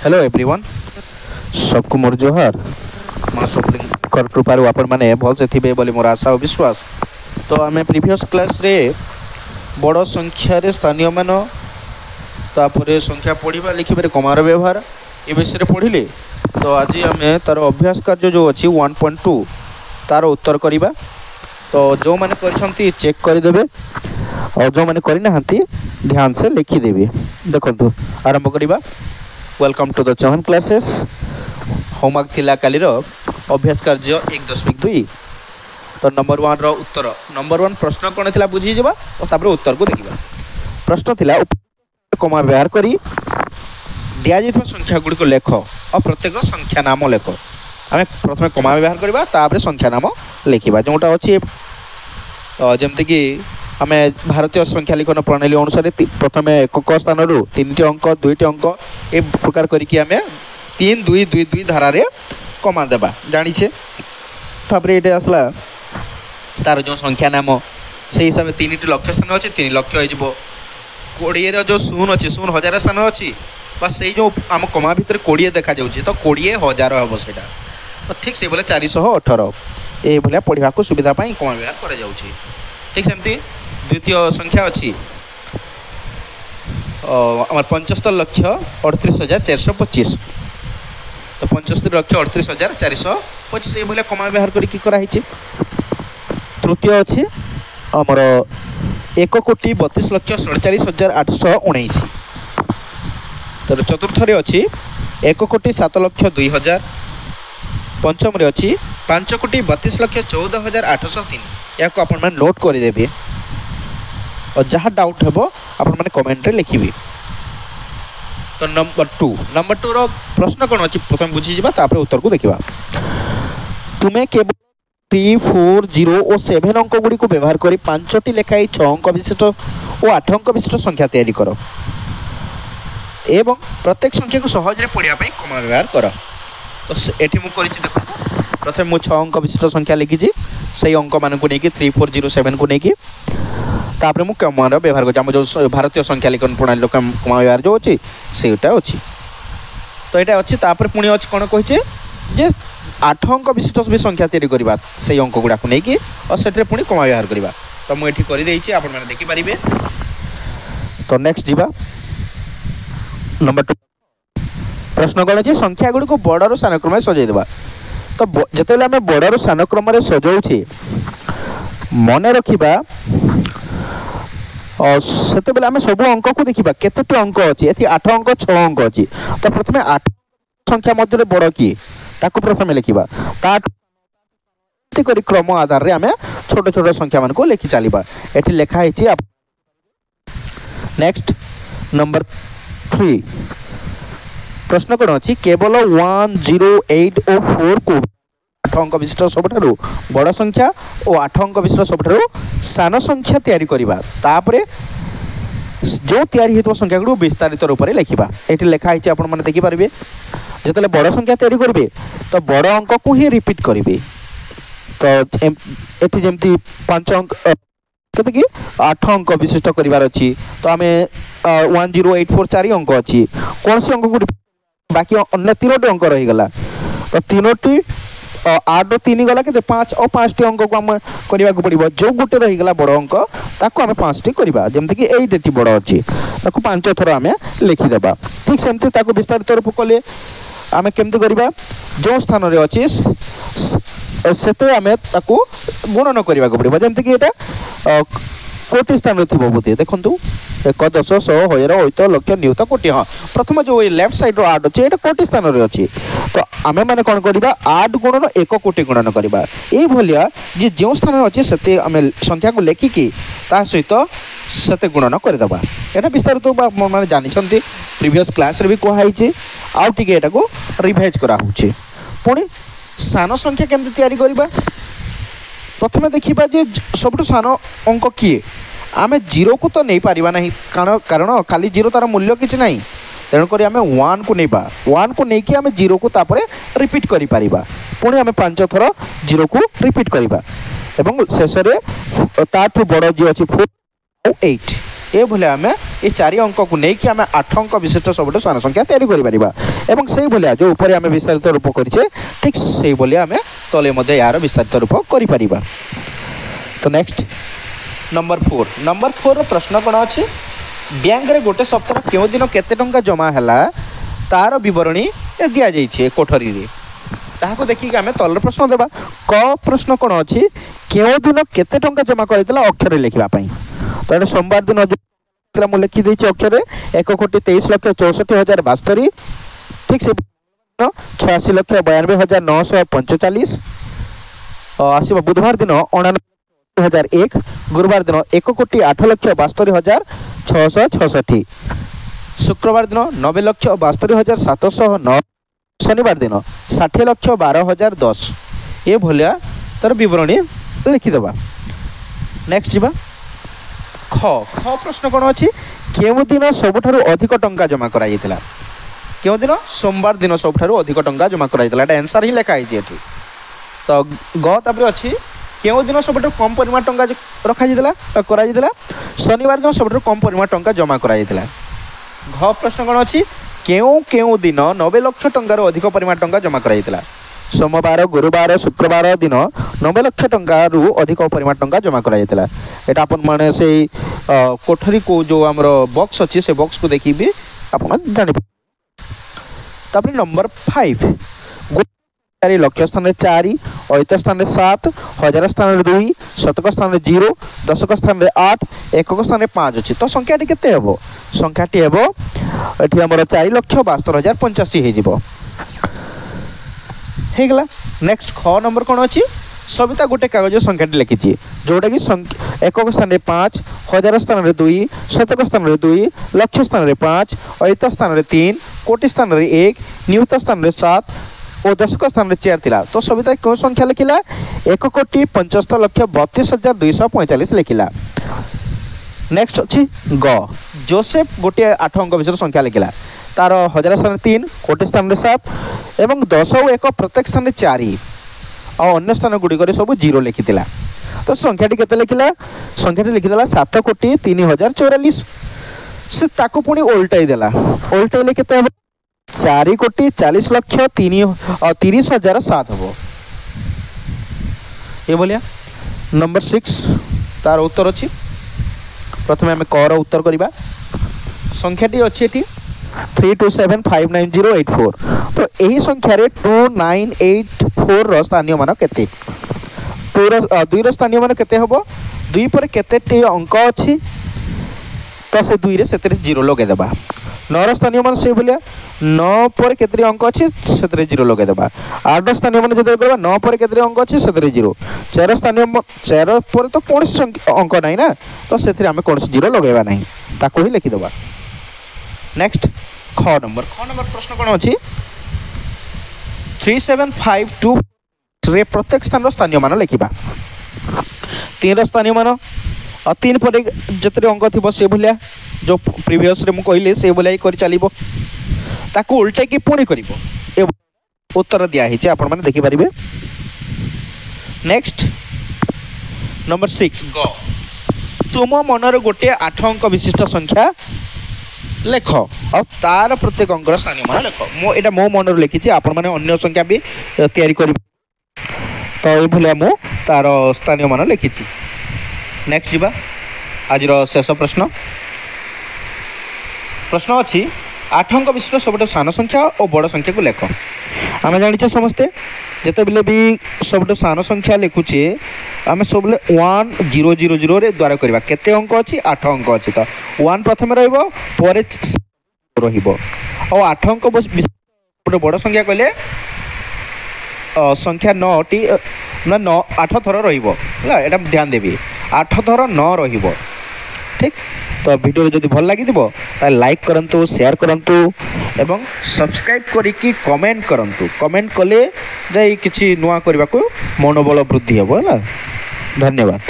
Hello everyone सबको मोर जोहार माँ सबलिंकर कृपार आपण मैंने भल से थे बोली मोर आशा और विश्वास। तो आम प्रीवियस क्लास रे बड़ संख्यार स्थानीय मान तापर संख्या पढ़ा लिखे कमार व्यवहार ये विषय पढ़िले। तो आज आम तार अभ्यास कार्य जो अच्छी 1.2 तार उत्तर करवा। तो जो मैंने कर चेक करदे और जो मैंने करना ध्यान से लिखिदेवी। देखो आरंभ करवा। Welcome to the Chauhan classes. Homework थिला कालीर अभ्यास कार्य 1.2। तो नंबर 1 रो उत्तर नंबर 1 प्रश्न कौन थिला बुझी जबा और तापर उत्तर को देखिबा। प्रश्न थिला कमा व्यवहार करी दिया जाइथिबा संख्या गुडी को लेख और प्रत्येक संख्या नाम लेख। आम प्रथम कमा व्यवहार करबा तापर संख्या नाम लिखिबा। जोटा अछि जेमति कि आम भारतीय संख्या लिखन प्रणाली अनुसार प्रथम एकक स्थान रु 3टी अंक 2टी अंक ए प्रकार करिकि आम 3 2 2 2 धारा रे कमा देबा जानिछे। तापर एटा आसला तार जो संख्या नाम से हिसाब से 3टी लक्ष्य स्थान अच्छे 3 लक्ष्य हो जिवो 20 रो जो शून्य अच्छे 0,000 स्थान अच्छी बस से जो आम कमा भितर 20 देखा जाउछि तो 20,000 हम सेटा। तो ठीक से बोले 418 ये भाया पढ़ा को सुविधा कमा व्यवहार करा जाउछि। ठीक सेमती द्वितीय संख्या अच्छी आम 75 लक्ष 38,425। तो 75 लक्ष 38,425 ये भाया कमा व्यवहार करी कराई। तृतीय अच्छे आमर 1,32,47,819। तो चतुर्थ अच्छी 1,07,02,000। पंचम अच्छी 5,32,14,803। या आपण मैंने नोट करदेवे और जहाँ डाउट हे आपण मैंने कमेंट रे लिखिबे। तो नंबर 2 रो प्रश्न कौन अच्छी प्रथम बुझीजा तापर उत्तर को देखा। तुम्हें केवल 3 4 0 और 7 अंक गुड़ी को व्यवहार कर 5टी लेखाई 6 अंक विशिष्ट और 8 अंक विशिष्ट संख्या तैयारी कर एवं प्रत्येक संख्या को सहज पढ़ाई कमा व्यवहार कर। तो ये मुझे देख प्रथम मुझे 6 अंक विशिष्ट संख्या लिखी से अंक मान को लेकिन 3 4 0 7 को लेकिन तापर मुझे कमार व्यवहार कर जो भारतीय संख्या लिखन प्रणाली कमा व्यवहार जो अच्छी सेटा अच्छी। तो यहाँ अच्छी तापर पुणी अच्छी कौन कहे 8 अंक विशिष्ट भी संख्या तैयारी करवा से अंक गुड़ा को लेकिन और से पुणी कमा व्यवहार करवा। तो मुझे करदे आप देखिपारे। तो नेक्स्ट जीवा नंबर 2 प्रश्न कौन अच्छे संख्या गुड़ी को बड़र सान क्रम सजाईदेवा। तो जिते आम बड़र सान क्रम सजाऊे मन रखा से आम सब अंक को देखा केतोटी अंक अच्छी ये 8 अंक 6 अंक अच्छी। तो प्रथम 8 संख्या मध्य बड़ किए ताको प्रथम लिखा कर क्रम आधार रे आम छोट छोट संख्या मान को लिखि चलवा। ये लिखाई। नेक्स्ट नंबर 3 प्रश्न कौन अच्छी केवल 1 0 8 और 4 को 8 अंक विशिष्ट सबुठारु बड़ संख्या और 8 अंक विशिष्ट सबुठारु सान संख्या तैयारी करवा तापरे जो तैयारी होता संख्या गुड़ विस्तारित रूप से लिखा। ये लिखाई आप देखिपारे जो बड़ संख्या तैयारी करेंगे तो बड़ अंक को ही रिपीट करेंगे। तो ये जमी 5 अंक कहते कि 8 अंक विशिष्ट करार अच्छी तो आम 1 0 8 4 4 अंक अच्छी कौन से अंक को बाकी अन्य 3टी अंक रहीगला। तो 3टी 8 3 गला के 5 और 5टी अंक को आम करने को पड़ो जो गोटे रहीगला बड़ अंक ताको आम 5टी करवा जमती कि 8 बड़ अच्छी ताको 5 थर आम लिखिदेबा। ठीक सेमती ताको विस्तारित रूप कले आम केमती करवा जो स्थान रे अच्छी से आम ताको गुणन करने को पड़ो जमती कि यहाँ कोटी स्थान थी बोधे देखूँ 1 10 100 1000 8 लक्ष नियुत कोटी। हाँ प्रथम जो लेफ्ट साइड रो 8 अच्छे ये कोटी स्थान रे अच्छी। तो आम मैंने कौन करवा 8 गुणन 1 कोटी गुणन करवा ये भाया जी जो स्थान अच्छे से आम संख्या को लेखिकी सहित से गुणन करदेवा। यहाँ विस्तारित मैंने जानते प्रीवियस क्लास रे भी कहुई आउ टे यहाँ को रिवाइज कराऊे। पुणी सान संख्या केमती तैयारी करवा प्रथम देखा जे सब सान अंक किए आम 0 को तो नहीं पारिबा नहीं कारण खाली 0 तार मूल्य किसी ना तेणुक आम 1 को नहीं 1 को लेकिन आम 0 को तापर रिपीट करि परिबा पुणी आम 5 थर 0 को रिपीट करवा एवं शेष में ताठू बड़ जी अच्छी 4 8 ये भले आम ये 4 अंक को लेकिन आम 8 अंक विशिष्ट सब सान संख्या तैयारी कर से भाया जो ऊपर आम विस्तारित रूप करें ठीक से आम तले यार विस्तारित रूप कर। तो नेक्स्ट नंबर 4 प्रश्न कौन अच्छी बैंक रे गोटे सप्ताह क्यों दिन केते टंका जमा है तार बरणी दि जाइए कोठरी रे ताको देखिक आम तल प्रश्न देवा। क प्रश्न कौन अच्छी क्यों दिन केते टंका जमा करता अक्षर लिखापी तो ये सोमवार दिन मुझे लिखिदी अक्षर 1,23,64,072 ठीक से 86,92,945 आसो बुधवार दिन 99,001 गुरुवार दिन 1,08,72,666 शुक्रवार दिन 90,72,709 शनिवार दिन 60,12,010 ये भाया तार बरणी लिखिदेवा। नेक्स्ट जी ख प्रश्न कौन अच्छी क्यों दिन सबुठारु अधिक टंका जमा कराइला क्यों दिन सोमवार दिन सबुठारु अधिक टंका जमा कराइला आंसर ही लिखाई ये तो तापर अच्छी क्यों दिन सबुठारु कम परिमाण टंका रखाइला शनिवार दिन सबुठारु कम परिमाण टंका जमा कराइला। घ प्रश्न कौन अच्छी क्यों दिन 90 लाख टंकार अधिक परिमाण टंका जमा कराइला सोमवार गुरुवार शुक्रवार दिन 90 लाख टंकार अधिक परिमाण टंका जमा कराइला। एटा अपन माने से कोठरी को जो आमर बॉक्स अच्छी से बॉक्स को देखी भी आप जानी। तापर नंबर 5 लक्ष्य स्थान 4 अयुत स्थान 7 हजार स्थान 2 शतक स्थान 0 दशक स्थान 8 एकक स्थान 5 अच्छी तो संख्याटी केते हेबो संख्याटी हेबो एठी हमर 4,72,085 हेगला। नेक्स्ट ख नंबर कौन अच्छी सविता गोटे कागज संख्याटी लिखी जोटा कि एकक स्थान 5 हजार स्थान 2 शतक स्थान 2 लक्ष्य स्थान 5 अयुत स्थान 3 कोटि स्थान 1 नियुत स्थान 7 और दशक स्थान 4 थिला तो सविता क्यों संख्या लिखिला 1,75,32,245 लिखिला। नेक्स्ट अच्छी ग जोसेफ गोटे 8 अंक विषय संख्या लिखिला तार हजार स्थान 3 कोटि स्थान 7 एवं 10 और 1 प्रत्येक स्थान 4 और अन्य स्थान गुड़िक सब 0 लिखिला तो संख्याटी केते लिखिला संख्याटी लिखिदेला 7,03,044 से ताको पुणी उल्टाई देला उल्टाइले केते 4,40,30,007 हम ये भाया। नंबर 6 तार उत्तर अच्छी प्रथम आम कर उत्तर करवा संख्याटी अच्छी ये 32759,084 तो यही संख्यार 2984 स्थानीय मान केते 2 स्थानीय मान केते हम 2 पर केते अंक अच्छी तो से 2 रे 0 लगेदेबा 9 स्थानीय मान से भाया 9 पर केते अंक अच्छी से 0 लगेदेबा 8 स्थानीय मान जो 9 पर केते अंक अच्छी से 0 4 स्थानीय 4 पर तो कौन अंक ना ना तो से कौन 0 लगेबा नहीं ताको ही लिखिदेबा। नेक्स्ट ख नंबर प्रश्न कौन अच्छी 3752 रे प्रत्येक स्थान स्थानीय मान लिखा 3 स्थानीय मान और 3 पर जितने अंक थी से भाया जो प्रीवियस रे मु कहले से भाया कर चलो ताकू उल्टे की पुणी कर उत्तर दिखाई आपण मैंने देखिपारे। नेक्स्ट नंबर 6 ग तुम मनर गोटे 8 अंक विशिष्ट संख्या लेख और तार प्रत्येक अंकर स्थानीय मान लेख मोटा मो मन लिखी आपण मैंने अन्य संख्या भी तैयारी कर तो ये भाया मु तार स्थानीय मान लिखी। नेक्स्ट जीवा आज शेष प्रश्न अच्छी 8 अंक विशिष्ट सब सान संख्या और बड़ संख्या को लेख आम जाने समस्ते जिते बेले भी सब सान संख्या लिखुचे आम सब 1000 रे द्वारा करवा केते अंक अच्छी 8 अंक अच्छी तो 1 प्रथम रहिबो परे रहिबो और 8 अंक बड़ संख्या कहले संख्या 9 टी ना 8 थर रहिबो एटा ध्यान देबी 8 थर 9 रहिबो ठीक। तो वीडियो जदि भल लगी लाइक करंतु शेयर करंतु एवं सब्सक्राइब करिकी कमेंट करंतु कमेंट कले जाई किछि नुआ करबा को मनोबल वृद्धि हेबो। धन्यवाद।